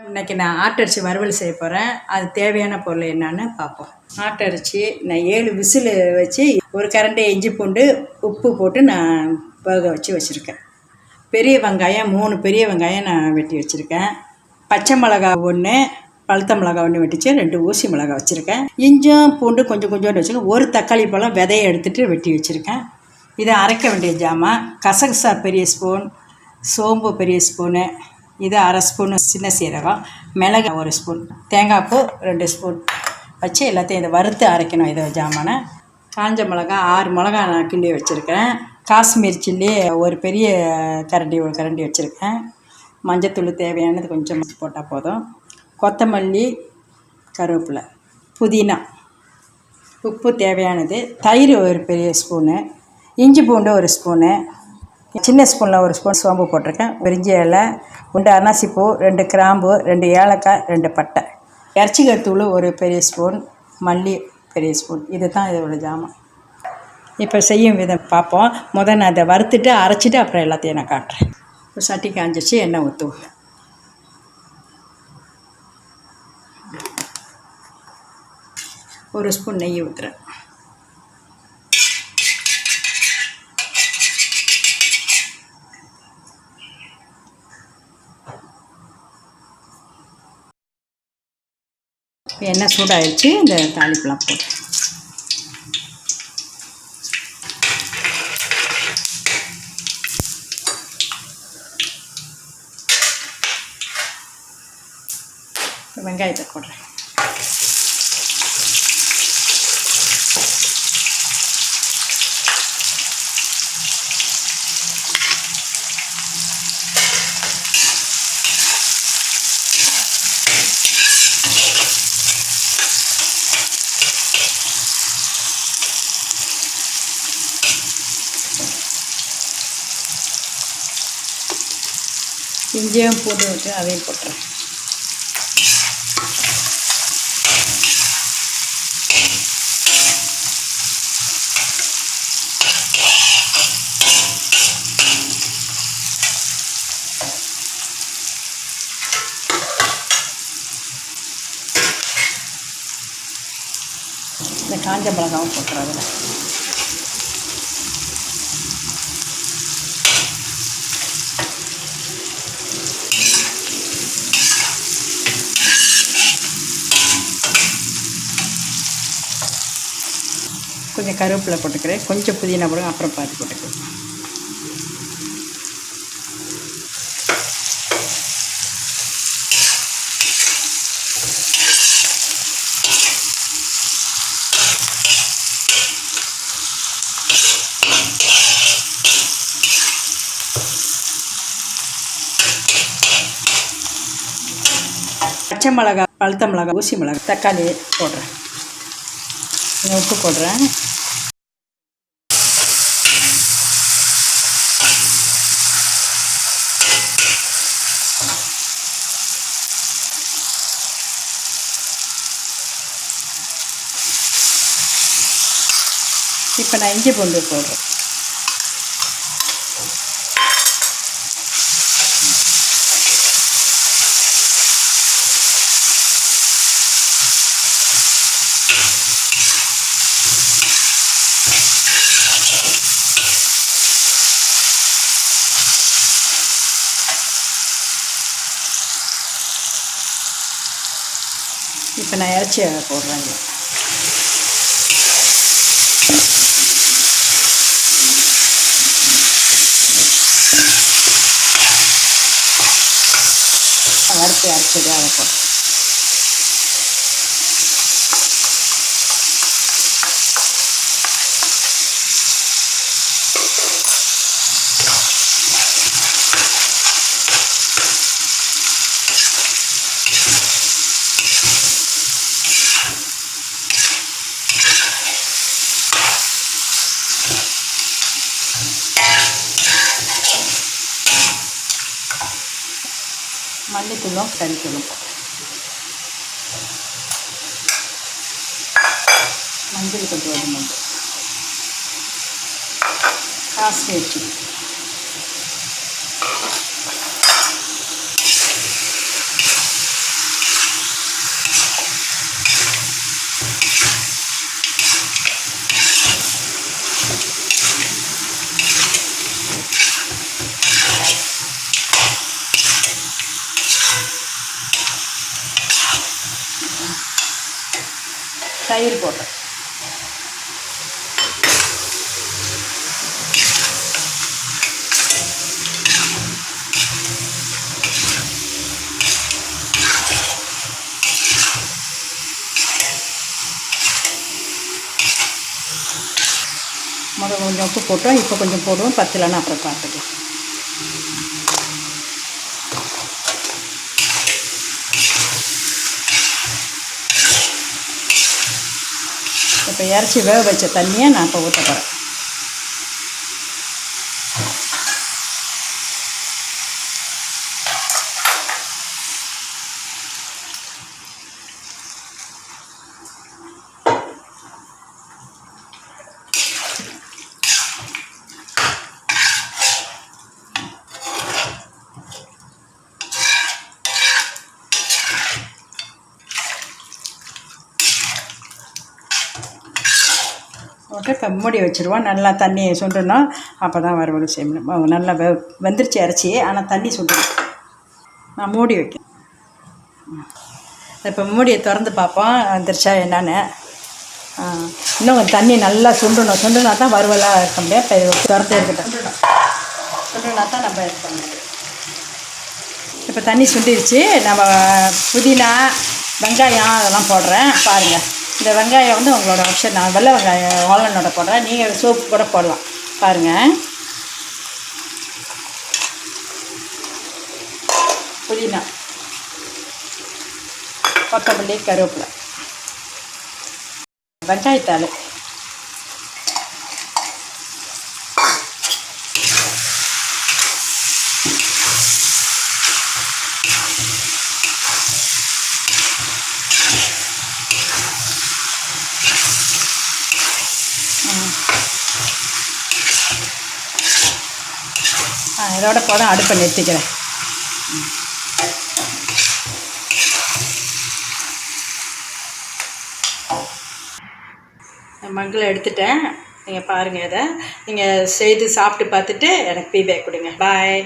இன்றைக்கி நான் ஆட்டரிசி வறுவல் செய்ய போகிறேன். அது தேவையான பொருள் என்னன்னு பார்ப்போம். ஆட்டரிசி நான் 7 விசில் வச்சு ஒரு கரண்டி இஞ்சி பூண்டு உப்பு போட்டு நான் வேக வச்சுருக்கேன். பெரிய வெங்காயம் 3 பெரிய வெங்காயம் நான் வெட்டி வச்சுருக்கேன். பச்சை மிளகா 1, பழுத்த மிளகா 1 வெட்டிச்சு, 2 ஊசி மிளகா வச்சுருக்கேன். இஞ்சும் பூண்டு கொஞ்சம் கொஞ்சோண்டு வச்சுருக்கேன். ஒரு தக்காளி பழம் விதையை எடுத்துகிட்டு வெட்டி வச்சுருக்கேன். இதை அரைக்க வேண்டிய ஜாமான்: கசகசா பெரிய ஸ்பூன், சோம்பு பெரிய ஸ்பூனு, இது அரை ஸ்பூனு சின்ன சீரகம், மிளகு 1 ஸ்பூன், தேங்காய் பூ 2 ஸ்பூன் வச்சு எல்லாத்தையும் இதை வறுத்து அரைக்கணும். இதை ஜாமானை காஞ்ச மிளகா 6 மிளகா நான் கிண்டி வச்சுருக்கேன். காஷ்மீர் சில்லி ஒரு பெரிய ஒரு கரண்டி வச்சுருக்கேன். மஞ்சத்தூள் தேவையானது கொஞ்சம் போட்டால் போதும். கொத்தமல்லி, கருவேப்பிலை, புதினா, உப்பு தேவையானது, தயிர் ஒரு பெரிய ஸ்பூனு, இஞ்சி பூண்டு 1 ஸ்பூனு, சின்ன ஸ்பூனில் 1 ஸ்பூன் சோம்பு போட்டிருக்கேன். பிரிஞ்சி இலை, 2 அன்னாசிப்பூ, 2 கிராம்பு, 2 ஏலக்காய், 2 பட்டை, இறச்சிக்காய் தூள் 1 பெரிய ஸ்பூன், மல்லி பெரிய ஸ்பூன். இது தான் இதோட ஜாமான். இப்போ செய்யும் விதம் பார்ப்போம். முதல் நான் அதை வறுத்துட்டு அரைச்சிட்டு அப்புறம் எல்லாத்தையும் நான் காட்டுறேன். இப்போ சட்டி காஞ்சிச்சு, எண்ணெய் ஊற்றுவோம். ஒரு ஸ்பூன் நெய் ஊற்றுறேன். எண்ணெய் சூடாகிடுச்சு, இந்த தாளிப்பெலாம் போட்டு வெங்காயத்தை போடுறேன். இஞ்சியும் பூண்டு வச்சு அதையும் போட்டுறேன். இந்த காஞ்ச மிளகாவும் போட்டுறேன். அதில் கொஞ்சம் கருவேப்பிலை போட்டுக்கிறேன், கொஞ்சம் புதினா போடுங்க, அப்புறம் பாதி போட்டுக்கிறேன். பச்சை மிளகா, பழுத்த மிளகா, ஊசி மிளகா, தக்காளி போடுறேன். உப்பு போடுறேன். இப்போ நான் இஞ்சி பூண்டு போடுறேன். இப்போ நான் இறச்சி போடுறேன். வறுத்து அரைச்சது அதை போட்டு மல்லித்தூளும் கறித்தூளும் மஞ்சள் கொஞ்சம் ஒரு மஞ்சள், காஷ்மீர் சில்லி, தயிர் போட்டேன். முதல்ல கொஞ்சம் உப்பு போட்டோம், இப்போ கொஞ்சம் போடுவோம், பத்தலைன்னா அப்புறம் பார்த்துக்கலாம். இப்போ இறச்சி வேக வச்ச தண்ணியை நான் இப்போ ஊற்ற போகிறேன். போட்டு இப்போ மூடி வச்சுருவோம். நல்லா தண்ணி சுண்டணும், அப்போ தான் வறுவல் செய்யணும். நல்லா வெந்துருச்சு இறச்சி, ஆனால் தண்ணி சுண்டணும். நான் மூடி வைக்கேன். இப்போ மூடியை திறந்து பார்ப்போம் வந்துருச்சா என்னன்னு. இன்னும் கொஞ்சம் தண்ணி நல்லா சுண்டுனா தான் வறுவலாக இருக்க முடியாது. இப்போ திறந்து இருக்கட்டும். சுண்டுனா தான் நம்ம இது பண்ண முடியும். இப்போ தண்ணி சுண்டிருச்சு. நம்ம புதினா வெங்காயம் அதெல்லாம் போடுறேன் பாருங்கள். இந்த வெங்காயம் வந்து உங்களோட ஆப்ஷன். நான் வெள்ளை வெங்காயம் வாழனோட போடுறேன், நீங்கள் சோப்பு கூட போடலாம் பாருங்கள். புதினா, கொத்தமல்லி, கருவேப்பிலை, வெங்காயத்தாள், இதோட போதும். அடுப்பை நிறுத்திக்கிறேன். மங்களை எடுத்துட்டேன். நீங்கள் பாருங்கள், இதை நீங்கள் செய்து சாப்பிட்டு பார்த்துட்டு எனக்கு ஃபீட்பேக் கொடுங்க. பாய்.